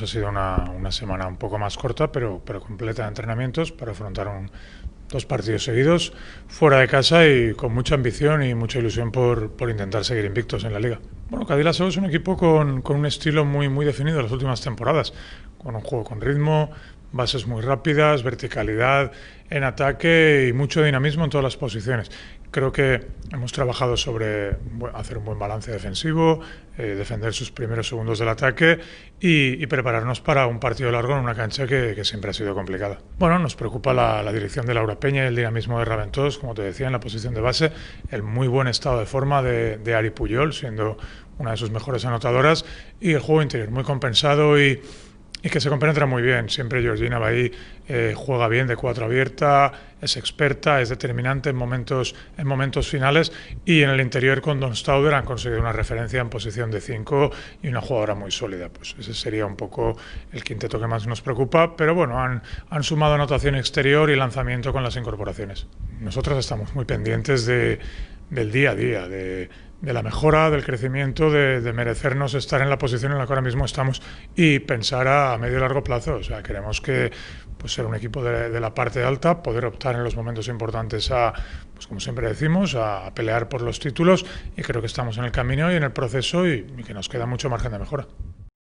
Ha sido una semana un poco más corta, pero completa de entrenamientos para afrontar dos partidos seguidos fuera de casa y con mucha ambición y mucha ilusión por intentar seguir invictos en la liga. Bueno, Cadillac es un equipo con un estilo muy definido en las últimas temporadas, con un juego con ritmo, bases muy rápidas, verticalidad en ataque y mucho dinamismo en todas las posiciones. Creo que hemos trabajado sobre hacer un buen balance defensivo, defender sus primeros segundos del ataque y prepararnos para un partido largo en una cancha que siempre ha sido complicada. Bueno, nos preocupa la dirección de Laura Peña y el dinamismo de Raventós, como te decía, en la posición de base, el muy buen estado de forma de Ari Puyol, siendo una de sus mejores anotadoras, y el juego interior muy compensado y que se compenetra muy bien. Siempre Georgina Bahí juega bien de cuatro abierta, es experta, es determinante en momentos finales, y en el interior con Don Stauder han conseguido una referencia en posición de 5 y una jugadora muy sólida. Pues ese sería un poco el quinteto que más nos preocupa, pero bueno, han sumado anotación exterior y lanzamiento con las incorporaciones. Nosotros estamos muy pendientes del día a día, de la mejora, del crecimiento, de merecernos estar en la posición en la que ahora mismo estamos y pensar a medio y largo plazo. O sea, queremos que ser un equipo de la parte alta, poder optar en los momentos importantes a, pues como siempre decimos, a pelear por los títulos, y creo que estamos en el camino y en el proceso y que nos queda mucho margen de mejora.